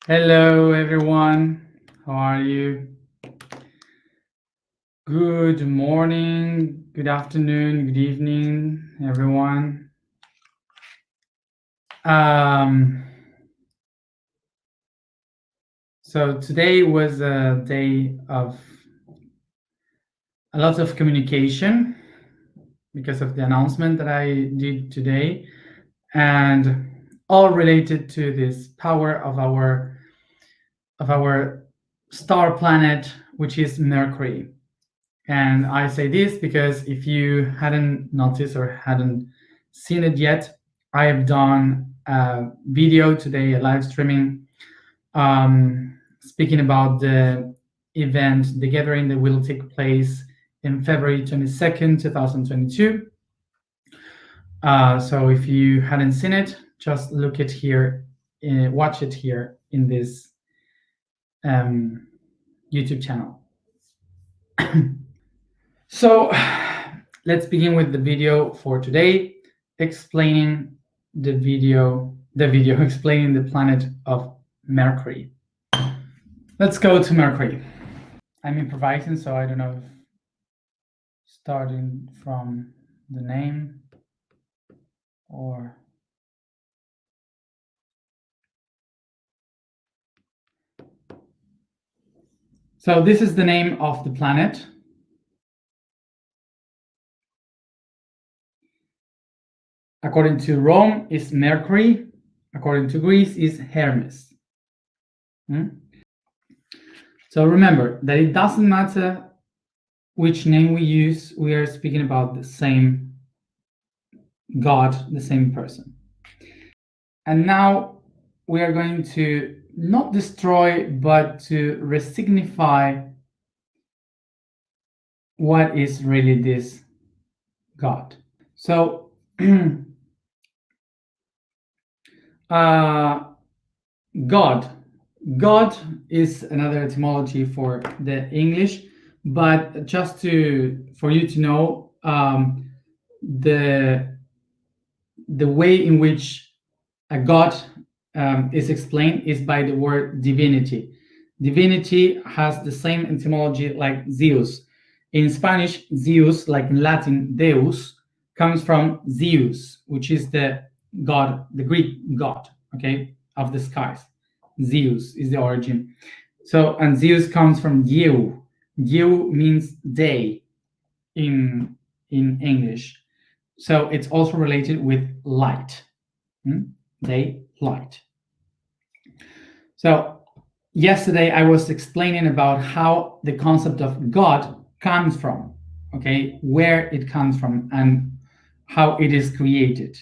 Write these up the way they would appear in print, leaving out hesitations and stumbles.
Hello, everyone. How are you? Good morning, good afternoon, good evening, everyone. Um, so today was a day of a lot of communication because of the announcement that I did today, and all related to this power of our star planet, which is Mercury. And I say this because if you hadn't noticed or hadn't seen it yet, I have done a video today, a live streaming, speaking about the event, the gathering that will take place in February 22nd, 2022. So if you hadn't seen it, just look it here, watch it here in this YouTube channel. So let's begin with the video for today, explaining the video explaining the planet of Mercury. Let's go to Mercury. I'm improvising, so I don't know if starting from the name or so this is the name of the planet. According to Rome, is Mercury. According to Greece, is Hermes. So remember that it doesn't matter which name we use, we are speaking about the same God, the same person. And now we are going to not destroy, but to resignify what is really this God. So, God. God is another etymology for the English, but just for you to know, the way in which a god is explained is by the word divinity. Divinity has the same etymology like Zeus. In Spanish, Zeus, like in Latin, Deus, comes from Zeus, which is the god, the Greek god, okay, of the skies. Zeus is the origin. So, and Zeus comes from ngeo. Ngeo means day in English. So it's also related with light. Day, light. So yesterday I was explaining about how the concept of God comes from, okay, where it comes from and how it is created.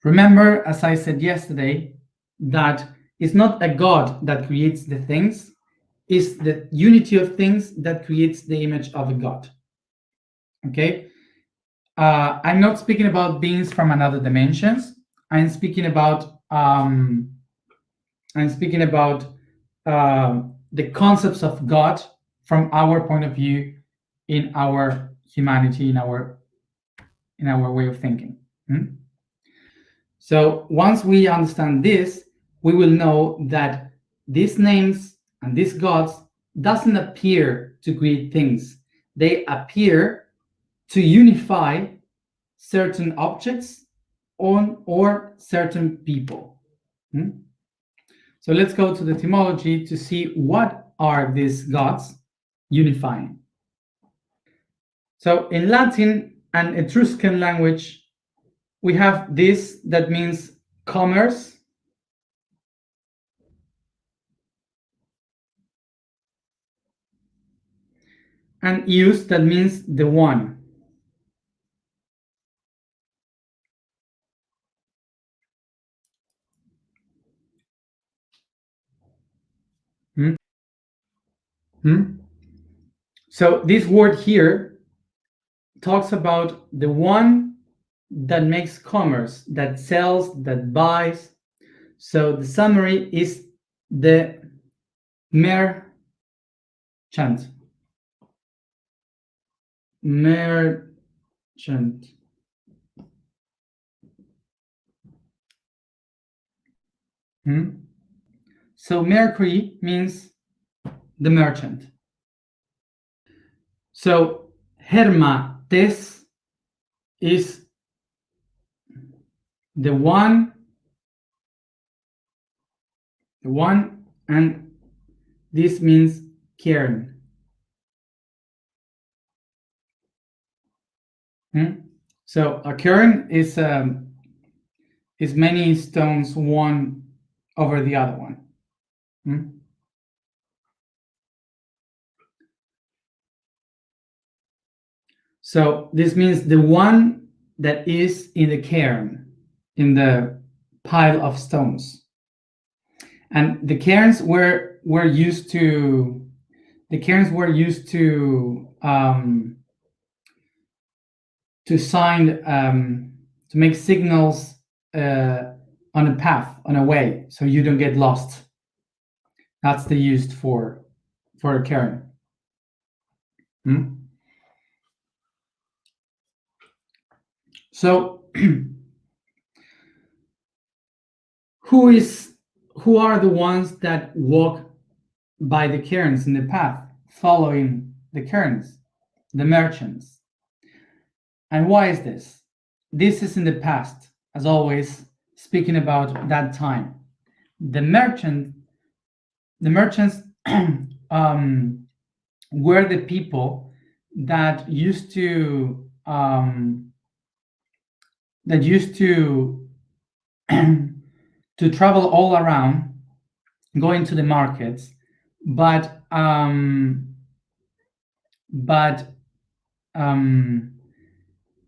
Remember, as I said yesterday, that it's not a God that creates the things, it's the unity of things that creates the image of a God. Okay? I'm not speaking about beings from another dimensions. I'm speaking about the concepts of God from our point of view, in our humanity, in our way of thinking. So once we understand this, we will know that these names and these gods doesn't appear to create things. They appear to unify certain objects or certain people. So let's go to the etymology to see what are these gods unifying. So in Latin and Etruscan language, we have this that means commerce, and use that means the one. So this word here talks about the one that makes commerce, that sells, that buys. So the summary is the merchant. Merchant. Hmm? So Mercury means the merchant. So Hermates is the one, and this means cairn. Hmm? So a cairn is many stones one over the other one. Hmm? So this means the one that is in the cairn, in the pile of stones. And the cairns were used to sign to make signals on a path, on a way, so you don't get lost. That's the used for a cairn. Hmm? So who are the ones that walk by the cairns in the path, following the cairns? The merchants. And why is this? This is in the past, as always, speaking about that time. The merchants were the people that used to to travel all around, going to the markets, but but um,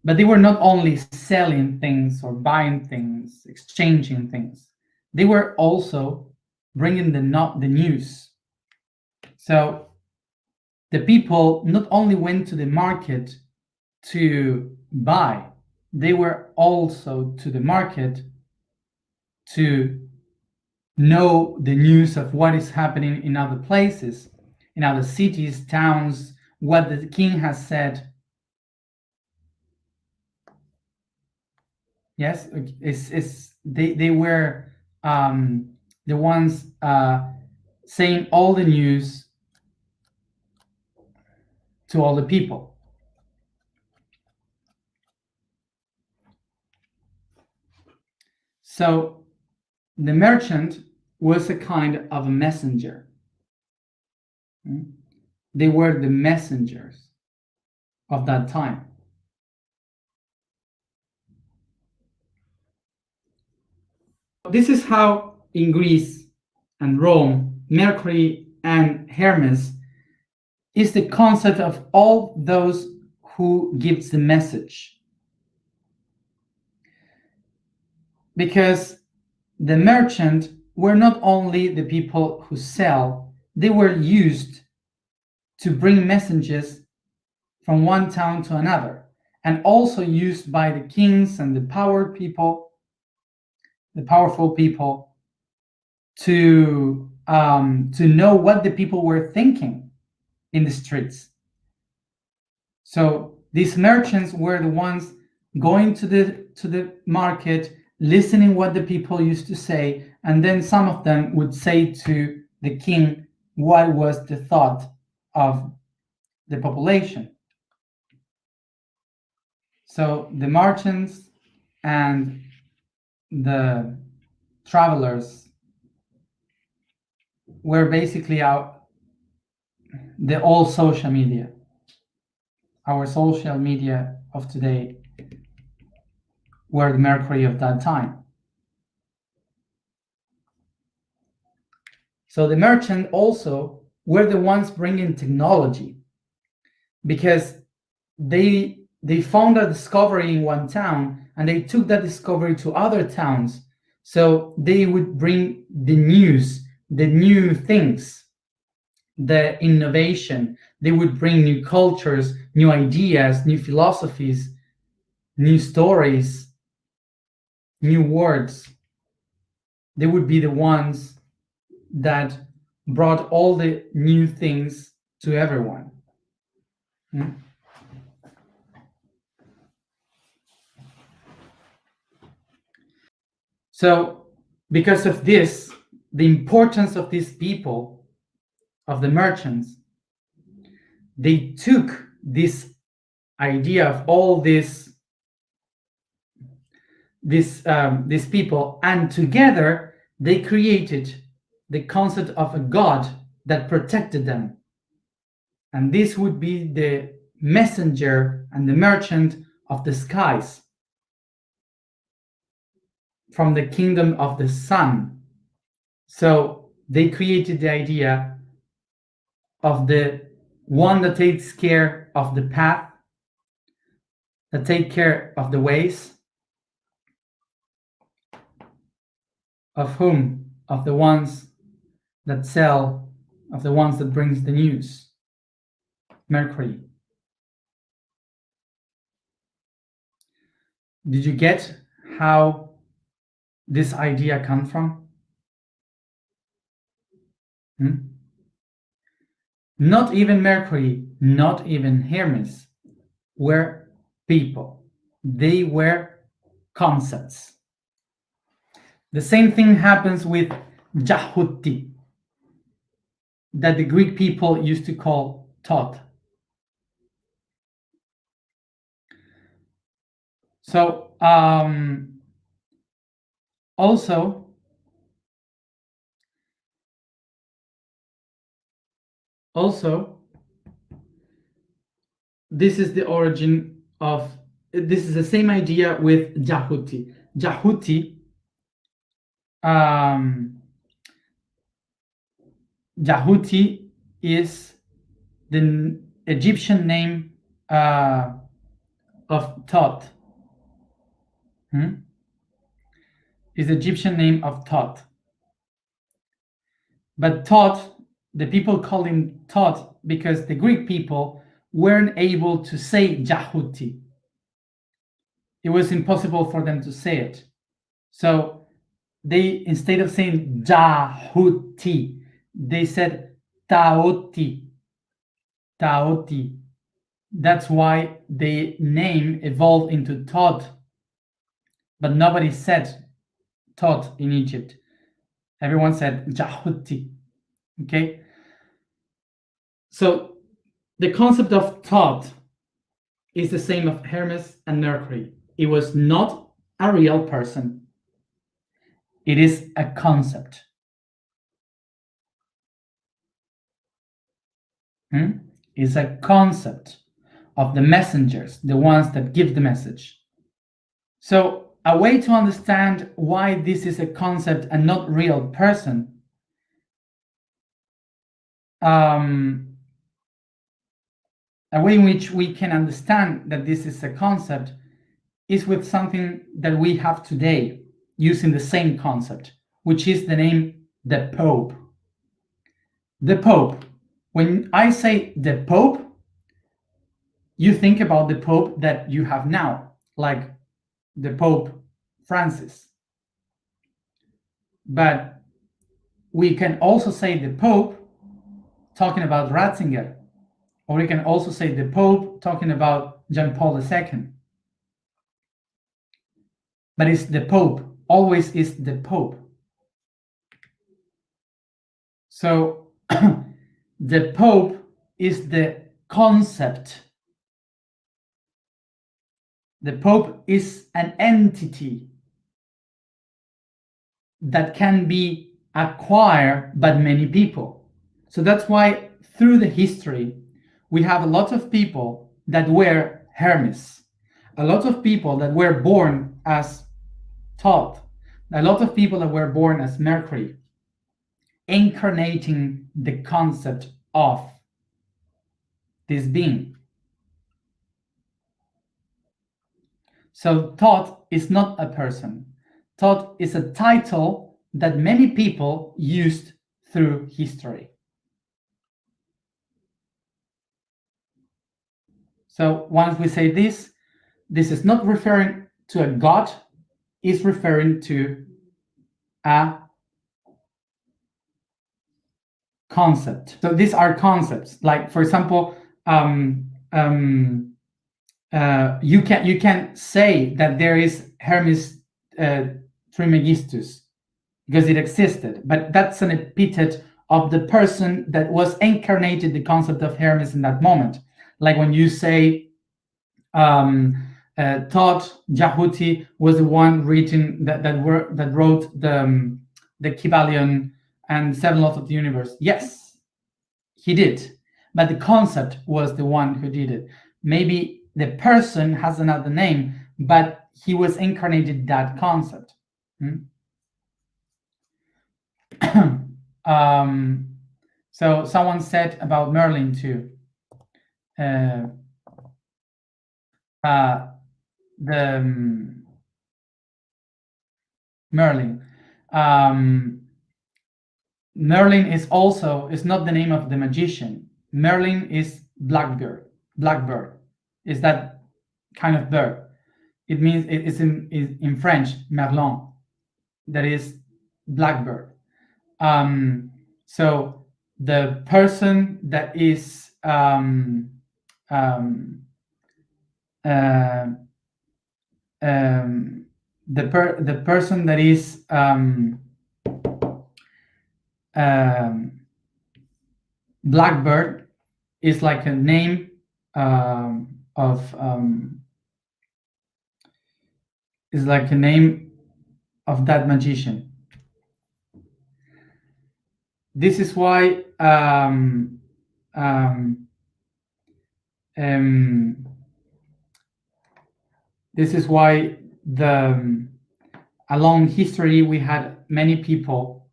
but they were not only selling things or buying things, exchanging things. They were also bringing the news. So the people not only went to the market to buy, they were also to the market to know the news of what is happening in other places, in other cities, towns, what the king has said. Yes, they were the ones saying all the news to all the people. So the merchant was a kind of a messenger. They were the messengers of that time. This is how in Greece and Rome, Mercury and Hermes is the concept of all those who gives the message. Because the merchant were not only the people who sell, they were used to bring messages from one town to another, and also used by the kings and the powerful people to know what the people were thinking in the streets. So these merchants were the ones going to the market, listening what the people used to say, and then some of them would say to the king what was the thought of the population. So the merchants and the travelers were basically the old social media, our social media of today, were the Mercury of that time. So the merchant also were the ones bringing technology, because they found a discovery in one town and they took that discovery to other towns. So they would bring the news, the new things, the innovation. They would bring new cultures, new ideas, new philosophies, new stories, new words. They would be the ones that brought all the new things to everyone. So, because of this, the importance of these people, of the merchants, they took this idea of all these people, and together they created the concept of a god that protected them. And this would be the messenger and the merchant of the skies, from the kingdom of the sun. So they created the idea of the one that takes care of the path, that take care of the ways, of whom? Of the ones that sell, of the ones that brings the news. Mercury. Did you get how this idea comes from? Not even Mercury, not even Hermes were people. They were concepts. The same thing happens with Jahuti, that the Greek people used to call Thoth. So also this is the origin of, this is the same idea with Jahuti. Jahuti is the Egyptian name of Thoth. Is the Egyptian name of Thoth. But Thoth, the people call him Thoth because the Greek people weren't able to say Jahuti. It was impossible for them to say it. So they, instead of saying Jahuti, they said Taoti. Taoti. That's why the name evolved into Thoth. But nobody said Thoth in Egypt. Everyone said Jahuti. Okay? So the concept of Thoth is the same of Hermes and Mercury. It was not a real person. It is a concept. It's a concept of the messengers, the ones that give the message. So a way to understand why this is a concept and not real person, a way in which we can understand that this is a concept is with something that we have today using the same concept, which is the name the Pope. The Pope. When I say the Pope, you think about the Pope that you have now, like the Pope Francis. But we can also say the Pope talking about Ratzinger, or we can also say the Pope talking about John Paul II. But it's the Pope, always is the Pope. So the Pope is the concept. The Pope is an entity that can be acquired by many people. So that's why through the history, we have a lot of people that were Hermes, a lot of people that were born as Thoth, a lot of people that were born as Mercury, incarnating the concept of this being. So Thoth is not a person. Thoth is a title that many people used through history. So once we say this is not referring to a god, it's referring to a concept. So these are concepts. Like, for example, you can say that there is Hermes Trismegistus, because it existed. But that's an epithet of the person that was incarnated the concept of Hermes in that moment. Like when you say Todd Jahuti was the one written that wrote the Kybalion and Seven Laws of the Universe. Yes, he did, but the concept was the one who did it. Maybe the person has another name, but he was incarnated that concept. So someone said about Merlin too. The Merlin. Merlin is not the name of the magician. Merlin is blackbird. Blackbird is that kind of bird. It means it is in French Merlin. That is blackbird. So the person that is the person that is blackbird is like a name is like a name of that magician. This is why this is why along history we had many people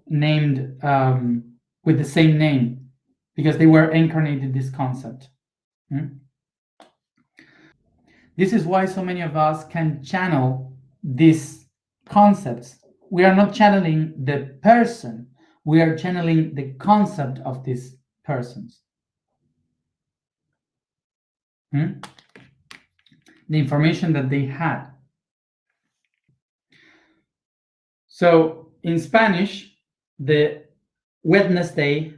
named with the same name because they were incarnated this concept. This is why so many of us can channel these concepts. We are not channeling the person, we are channeling the concept of these persons. The information that they had. So in Spanish, the Wednesday,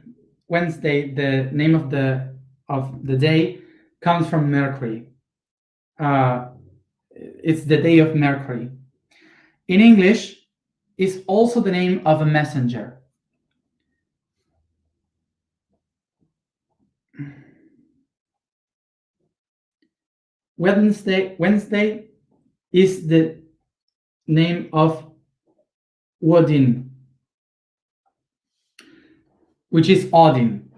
the name of the day comes from Mercury. It's the day of Mercury. In English, it's also the name of a messenger. Wednesday is the name of Odin, which is Odin.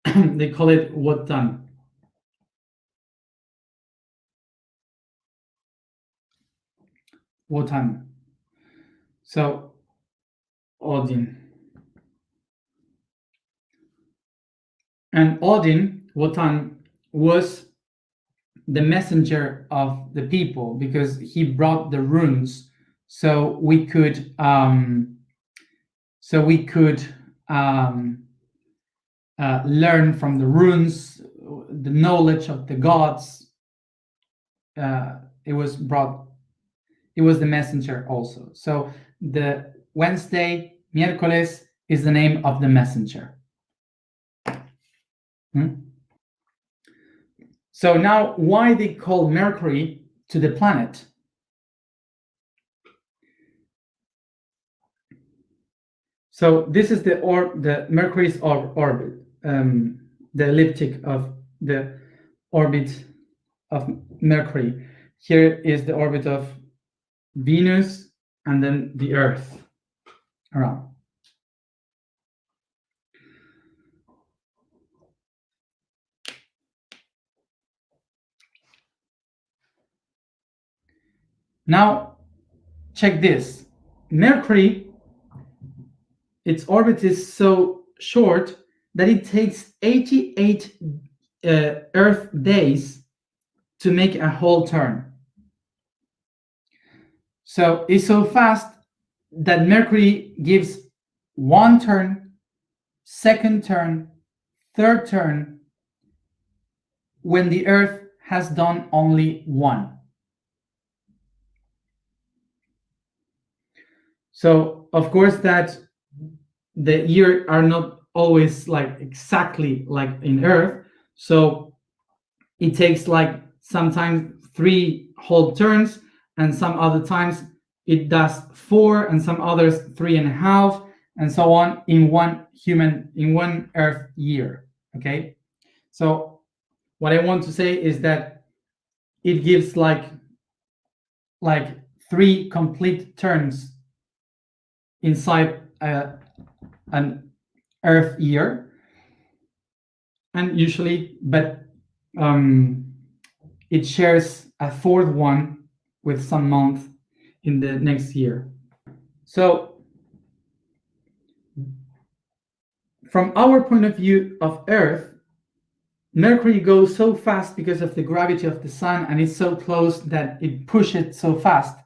They call it Wotan. Wotan. So Odin. And Odin, Wotan, was the messenger of the people because he brought the runes so we could learn from the runes the knowledge of the gods. It was the messenger also. So the Wednesday, miércoles, is the name of the messenger. So now, why they call Mercury to the planet? So this is the Mercury's orbit, the elliptic of the orbit of Mercury. Here is the orbit of Venus and then the Earth around. Now, check this. Mercury, its orbit is so short that it takes 88 Earth days to make a whole turn. So it's so fast that Mercury gives one turn, second turn, third turn, when the Earth has done only one. So of course that the year are not always like exactly like in Earth. So it takes like sometimes 3 whole turns and some other times it does 4, and some others 3.5, and so on in one Earth year. Okay, so what I want to say is that it gives like 3 complete turns inside an Earth year, and usually, but it shares a fourth one with some month in the next year. So from our point of view of Earth, Mercury goes so fast because of the gravity of the sun, and it's so close that it pushes it so fast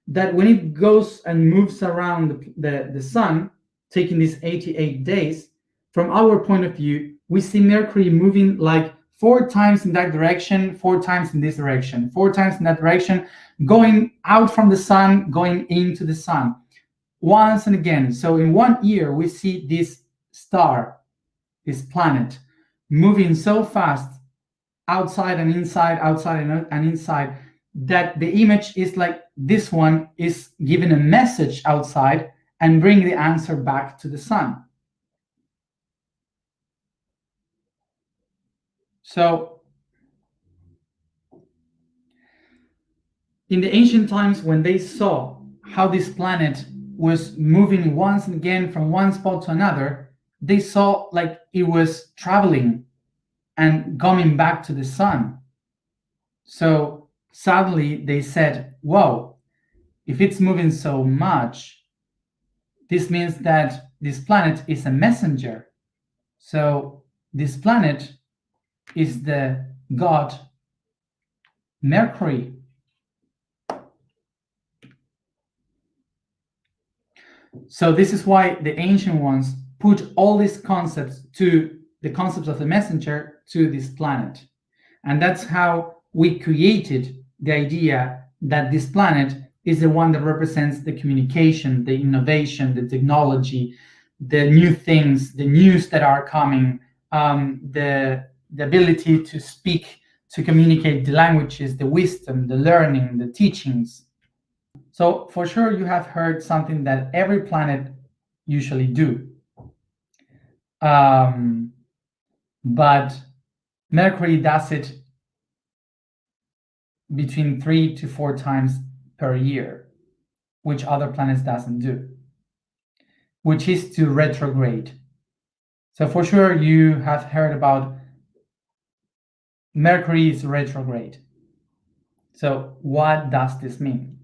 that when it goes and moves around the sun, taking these 88 days, from our point of view, we see Mercury moving like 4 times in that direction, 4 times in this direction, 4 times in that direction, going out from the sun, going into the sun, once and again. So in 1 year, we see this star, this planet, moving so fast outside and inside, outside and inside, that the image is like this one is giving a message outside and bring the answer back to the sun. So in the ancient times, when they saw how this planet was moving once and again from one spot to another, they saw like it was traveling and coming back to the sun. So suddenly they said, whoa, if it's moving so much, this means that this planet is a messenger. So this planet is the god Mercury. So this is why the ancient ones put all these concepts to the concepts of the messenger to this planet. And that's how we created the idea that this planet is the one that represents the communication, the innovation, the technology, the new things, the news that are coming, the ability to speak, to communicate the languages, the wisdom, the learning, the teachings. So for sure you have heard something that every planet usually do. But Mercury does it between 3 to 4 times per year, which other planets doesn't do, which is to retrograde. So for sure you have heard about Mercury is retrograde. So what does this mean?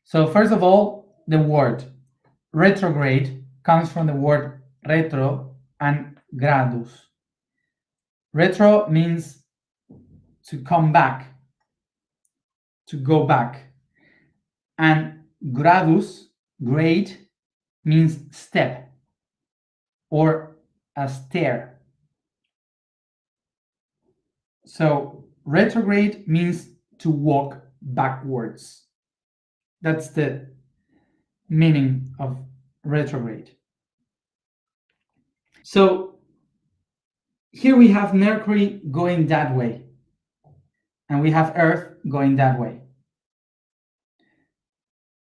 So first of all, the word retrograde comes from the word retro and gradus. Retro means to come back, to go back. And gradus, grade, means step or a stair. So retrograde means to walk backwards. That's the meaning of retrograde. So here we have Mercury going that way, and we have Earth going that way.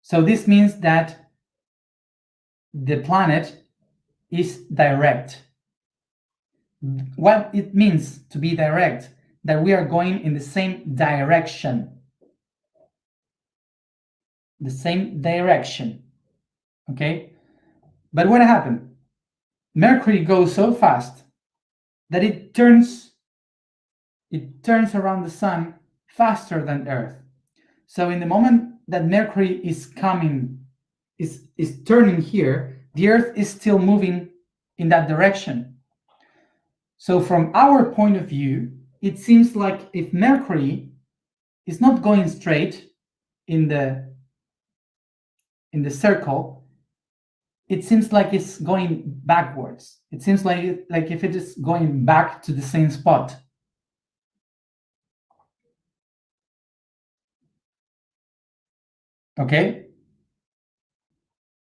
So this means that the planet is direct. What it means to be direct, that we are going in the same direction. The same direction. Okay? But what happened? Mercury goes so fast that it turns around the sun faster than Earth. So in the moment that Mercury is coming, is turning here, the Earth is still moving in that direction. So from our point of view, it seems like if Mercury is not going straight in the circle, it seems like it's going backwards. It seems like if it is going back to the same spot. Okay?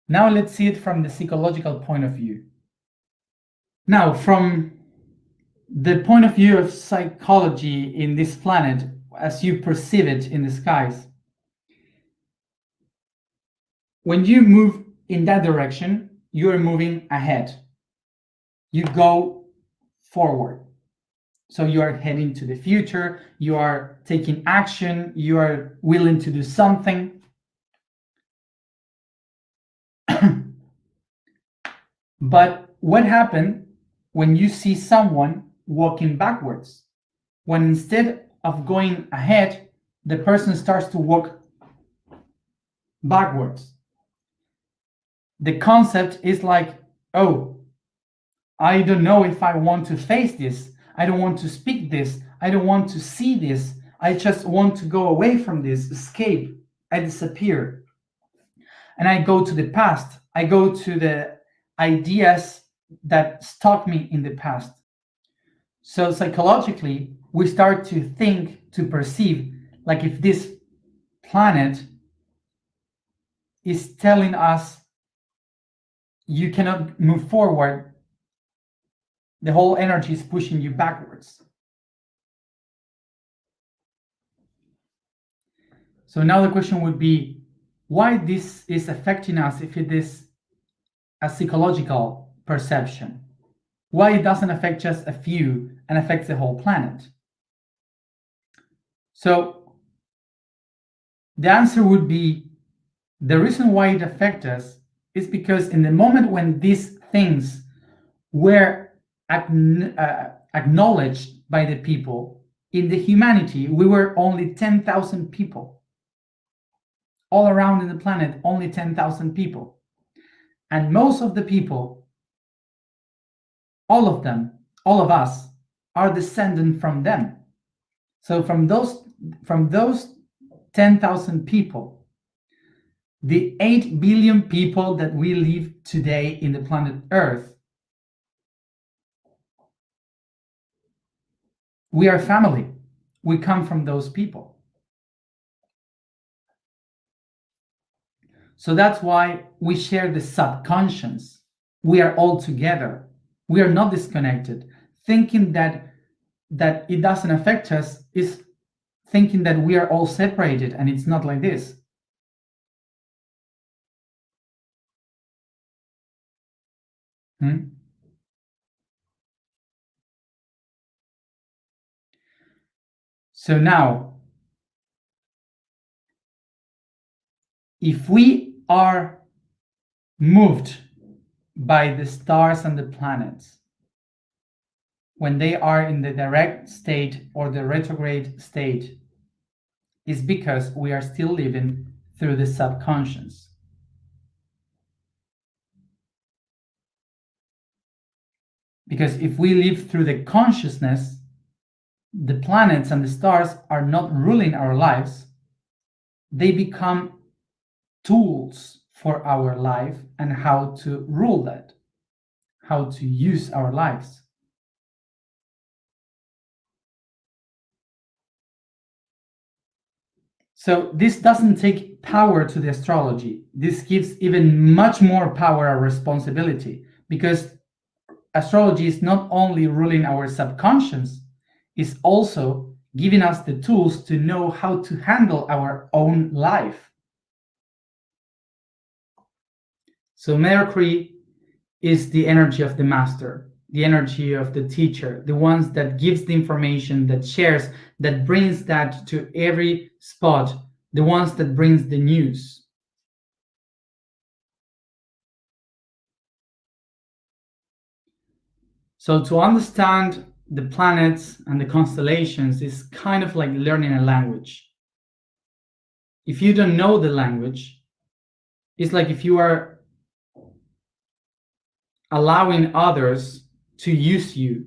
Now let's see it from the psychological point of view. Now, from the point of view of psychology in this planet as you perceive it in the skies. When you move in that direction, you are moving ahead. You go forward. So you are heading to the future, you are taking action, you are willing to do something. But what happened when you see someone walking backwards? When instead of going ahead, the person starts to walk backwards. The concept is like, oh, I don't know if I want to face this. I don't want to speak this. I don't want to see this. I just want to go away from this, escape. I disappear. And I go to the past. I go to the ideas that stuck me in the past. So psychologically, we start to think, to perceive, like if this planet is telling us you cannot move forward, the whole energy is pushing you backwards. So now the question would be why this is affecting us if it is a psychological perception. Why it doesn't affect just a few and affects the whole planet? So the answer would be the reason why it affects us is because in the moment when these things were acknowledged by the people, in the humanity, we were only 10,000 people. All around in the planet, only 10,000 people. And most of the people, all of them, all of us, are descendant from them. So from those 10,000 people, the 8 billion people that we live today in the planet Earth, we are family. We come from those people. So that's why we share the subconscious. We are all together. We are not disconnected. Thinking that it doesn't affect us is thinking that we are all separated, and it's not like this. So now, if we are moved by the stars and the planets, when they are in the direct state or the retrograde state, is because we are still living through the subconscious. Because if we live through the consciousness, the planets and the stars are not ruling our lives. They become tools for our life and how to rule that, how to use our lives. So this doesn't take power to the astrology. This gives even much more power and responsibility, because astrology is not only ruling our subconscious, it's also giving us the tools to know how to handle our own life. So Mercury is the energy of the master, the energy of the teacher, the ones that gives the information, that shares, that brings that to every spot, the ones that brings the news. So to understand the planets and the constellations is kind of like learning a language. If you don't know the language, it's like if you are allowing others to use you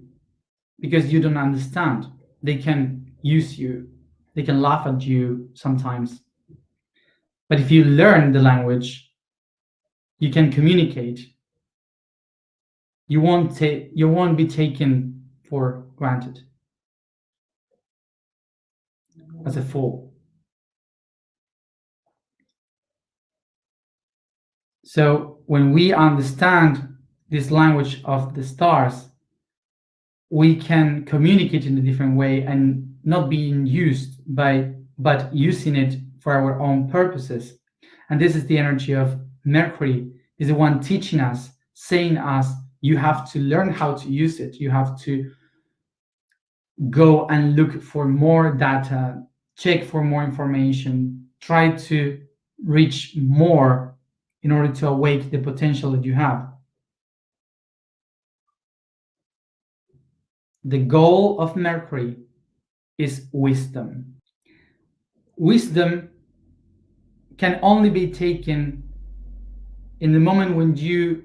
because you don't understand. They can use you, they can laugh at you sometimes. But if you learn the language, you can communicate. You won't be taken for granted as a fool. So when we understand this language of the stars, we can communicate in a different way and not being used by, but using it for our own purposes. And this is the energy of Mercury, is the one teaching us, saying us, you have to learn how to use it. You have to go and look for more data, check for more information, try to reach more in order to awake the potential that you have. The goal of Mercury is wisdom. Wisdom can only be taken in the moment when you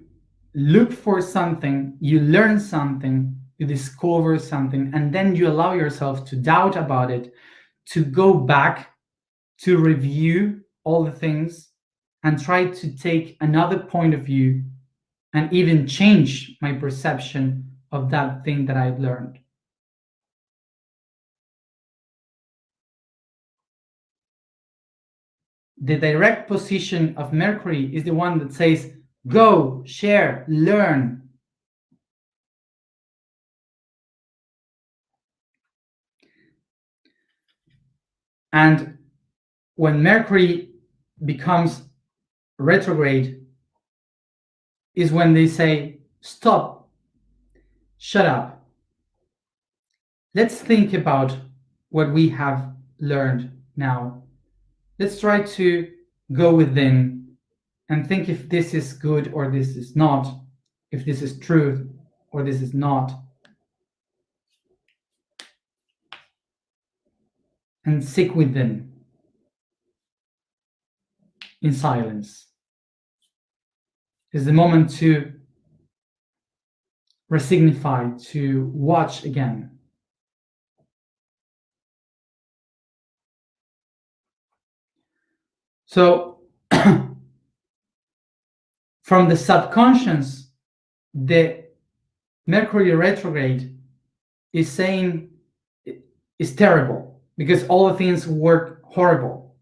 look for something, you learn something, you discover something, and then you allow yourself to doubt about it, to go back, to review all the things, and try to take another point of view and even change my perception of that thing that I've learned. The direct position of Mercury is the one that says, go, share, learn. And when Mercury becomes retrograde is when they say, stop, shut up. Let's think about what we have learned now. Let's try to go within and think if this is good or this is not, if this is true or this is not. And sit within in silence. Is the moment to resignify, to watch again. So from the subconscious, the Mercury retrograde is saying it's terrible because all the things work horrible.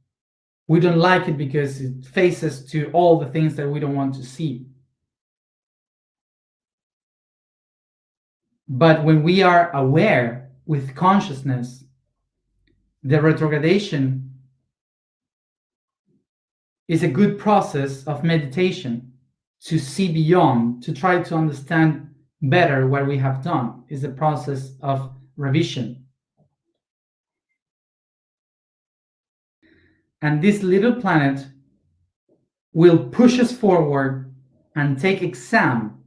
We don't like it because it faces to all the things that we don't want to see. But when we are aware with consciousness, the retrogradation is a good process of meditation to see beyond, to try to understand better what we have done. Is a process of revision. And this little planet will push us forward and take exam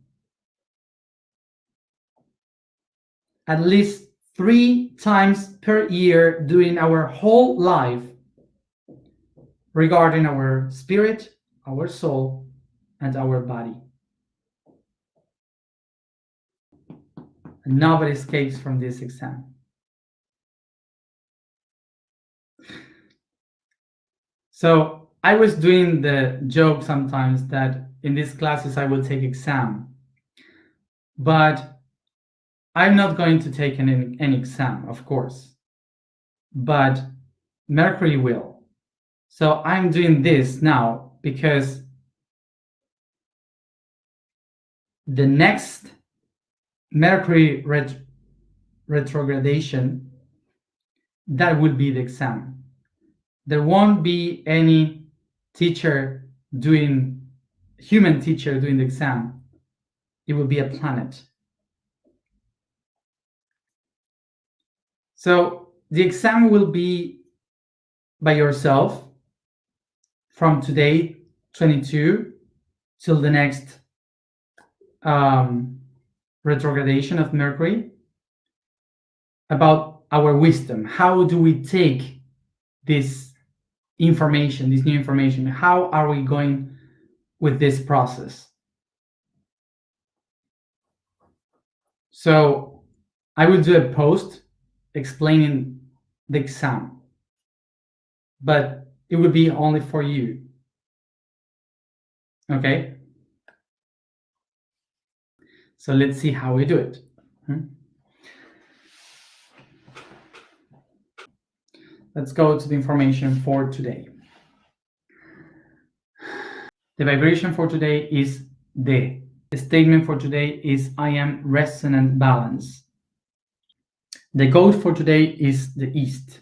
at least 3 times per year during our whole life regarding our spirit, our soul, and our body. And nobody escapes from this exam. So I was doing the joke sometimes that in these classes I will take exam, but I'm not going to take any exam, of course, but Mercury will. So I'm doing this now because the next Mercury retrogradation, that would be the exam. There won't be any teacher doing, human teacher doing the exam. It will be a planet. So the exam will be by yourself from today, 22, till the next retrogradation of Mercury, about our wisdom. How do we take this information, this new information? How are we going with this process? So I will do a post explaining the exam, but it would be only for you. Okay? So let's see how we do it. Let's go to the information for today. The vibration for today is the statement for today is I am resonant balance. The goat for today is the east.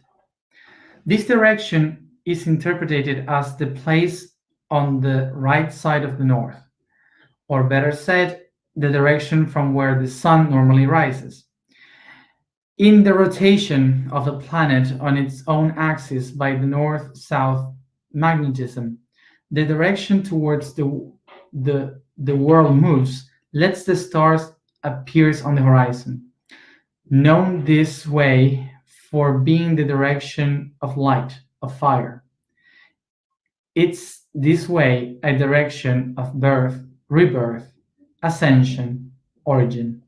This direction is interpreted as the place on the right side of the north, or better said, the direction from where the sun normally rises. In the rotation of a planet on its own axis by the north-south magnetism, the direction towards the world moves lets the stars appears on the horizon, known this way for being the direction of light, of fire. It's this way a direction of birth, rebirth, ascension, origin.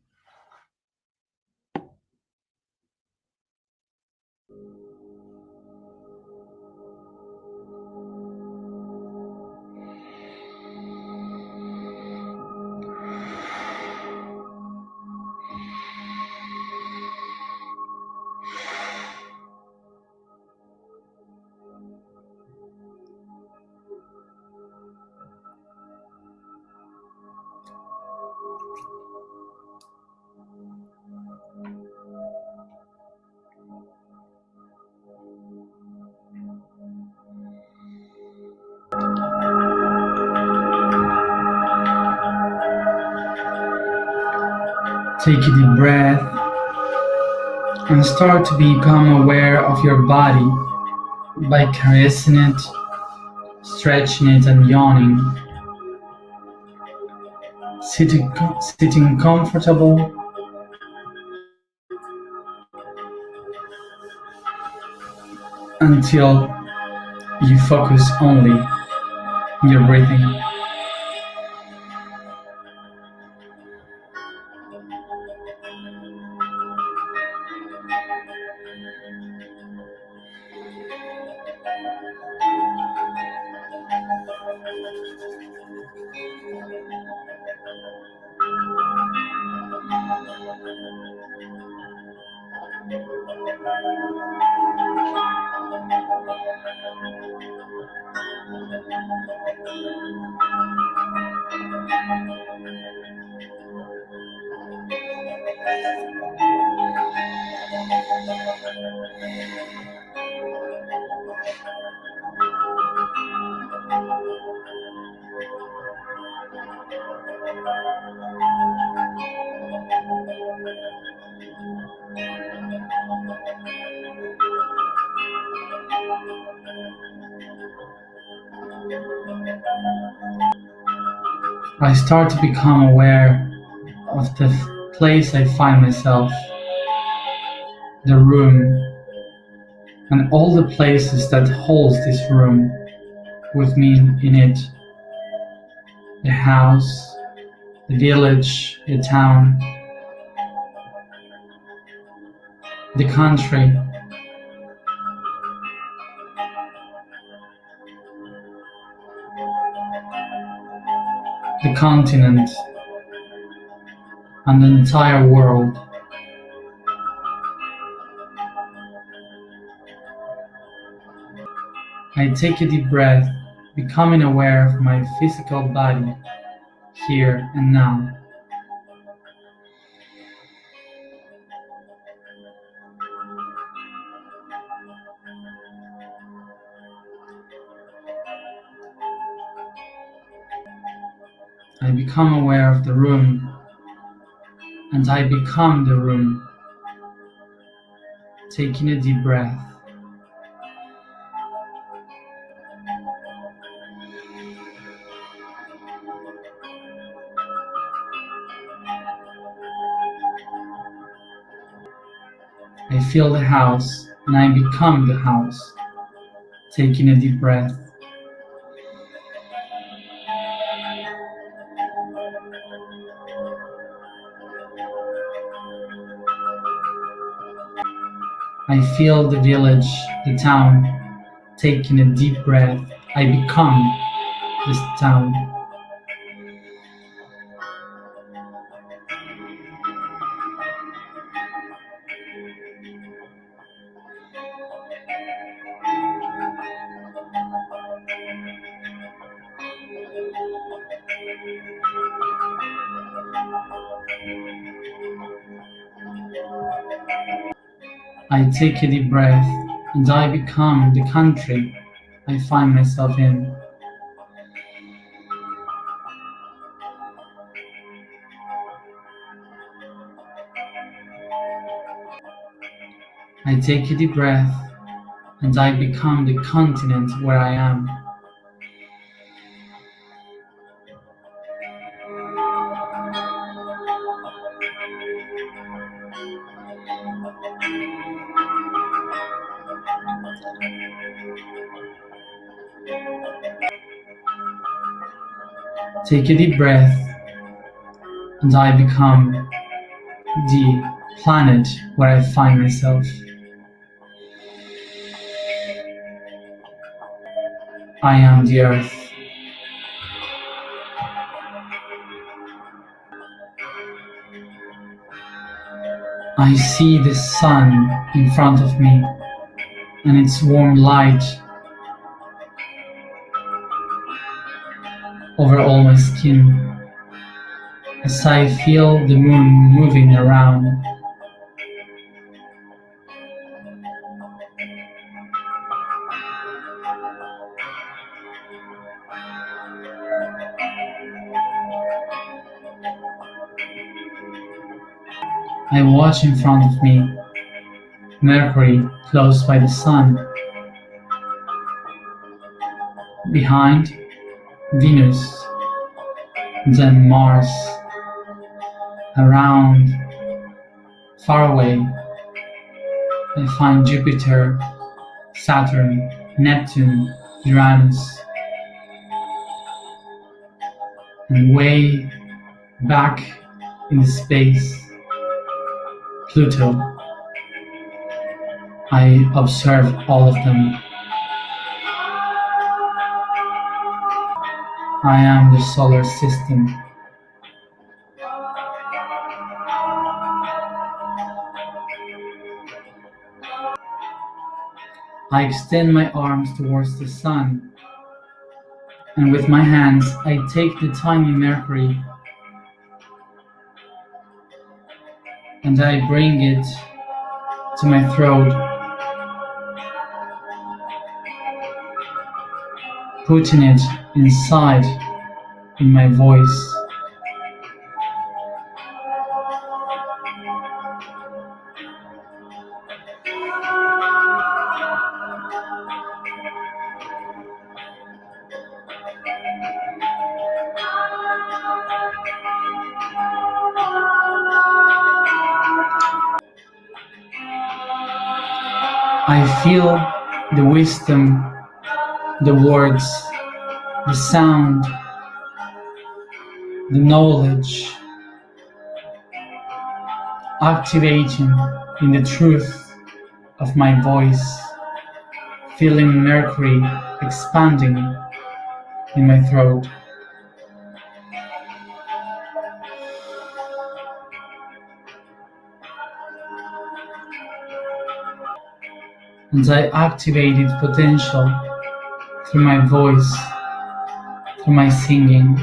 Take a deep breath and start to become aware of your body by caressing it, stretching it, and yawning. Sitting comfortable until you focus only on your breathing. I start to become aware of the place I find myself, the room, and all the places that holds this room with me in it. The house, the village, the town, the country, the continent, and the entire world. I take a deep breath, becoming aware of my physical body here and now. I become aware of the room, and I become the room, taking a deep breath. I feel the house, and I become the house, taking a deep breath. I feel the village, the town, taking a deep breath. I become this town. I take a deep breath and I become the country I find myself in. I take a deep breath and I become the continent where I am. Take a deep breath and I become the planet where I find myself. I am the earth. I see the sun in front of me and its warm light over all my skin as I feel the moon moving around. I watch in front of me Mercury close by the sun, behind Venus, then Mars, around, far away. I find Jupiter, Saturn, Neptune, Uranus, and way back in the space, Pluto. I observe all of them. I am the solar system. I extend my arms towards the sun, and with my hands I take the tiny Mercury and I bring it to my throat, putting it inside in my voice. I feel the wisdom, the words, the sound, the knowledge activating in the truth of my voice, feeling Mercury expanding in my throat. And I activate its potential through my voice, through my singing.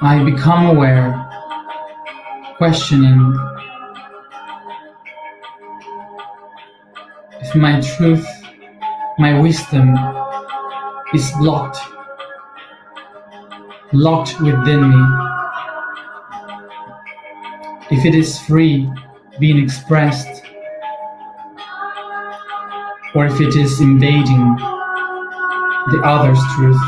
I become aware, questioning if my truth, my wisdom is locked within me, if it is free being expressed, or if it is invading the other's truth.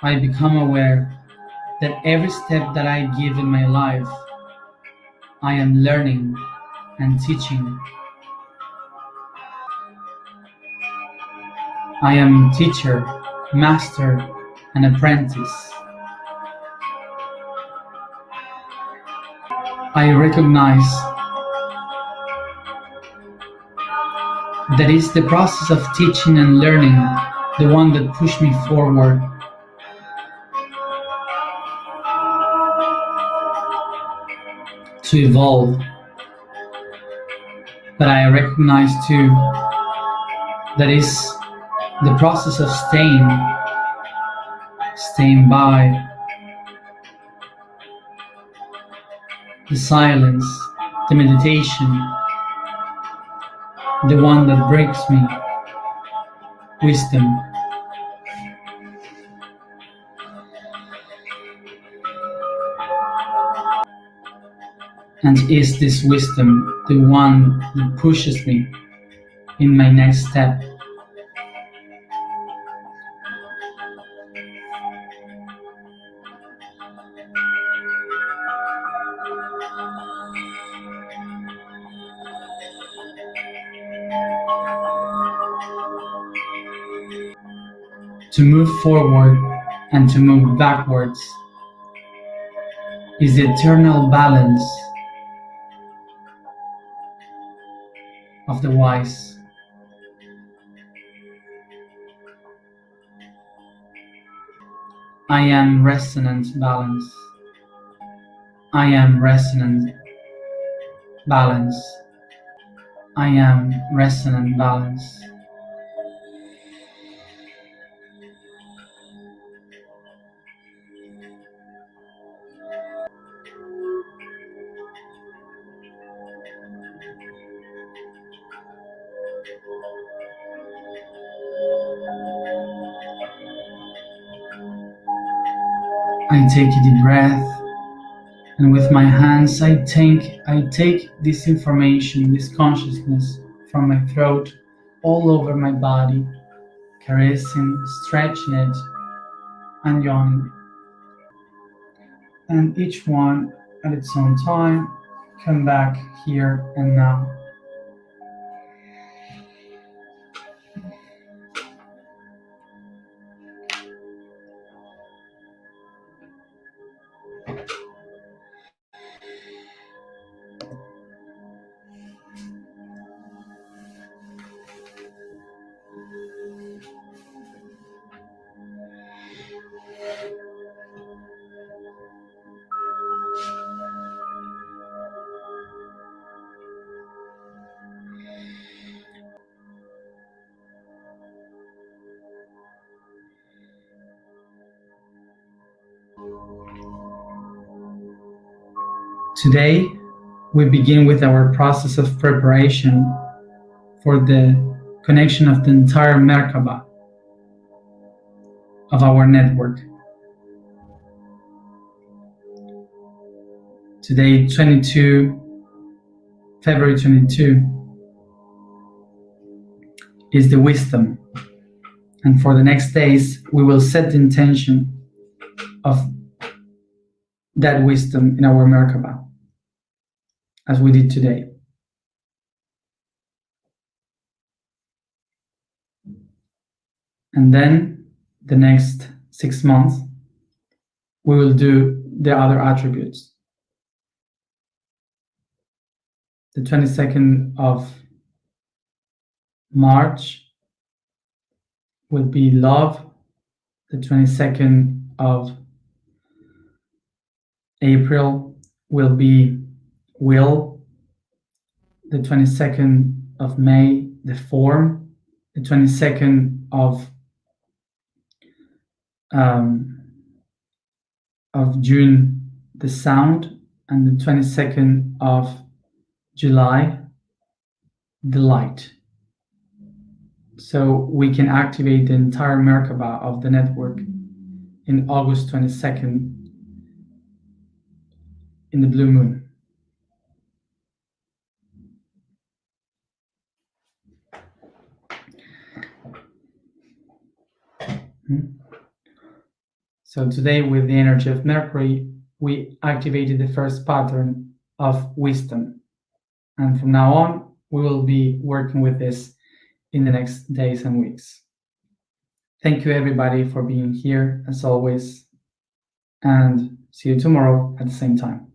I become aware that every step that I give in my life, I am learning and teaching. I am teacher, master, and apprentice. I recognize that it's the process of teaching and learning the one that pushed me forward. To evolve. But I recognize too that it's the process of staying by, the silence, the meditation, the one that brings me wisdom. And is this wisdom the one that pushes me in my next step? To move forward and to move backwards is the eternal balance of the wise. I am resonant balance. I am resonant balance. I am resonant balance. I take a deep breath, and with my hands I take this information, this consciousness from my throat all over my body, caressing, stretching it, and yawning. And each one at its own time, come back here and now. Today, we begin with our process of preparation for the connection of the entire Merkaba of our network. Today, February 22, is the wisdom. And for the next days, we will set the intention of that wisdom in our Merkaba, as we did today. And then the next 6 months, we will do the other attributes. The 22nd of March will be love. The 22nd of April will be will. The 22nd of May, the form. The 22nd of June, the sound. And the 22nd of July, the light. So we can activate the entire Merkaba of the network in August 22nd in the blue moon. So today, with the energy of Mercury, we activated the first pattern of wisdom. And from now on, we will be working with this in the next days and weeks. Thank you, everybody, for being here, as always. And see you tomorrow at the same time.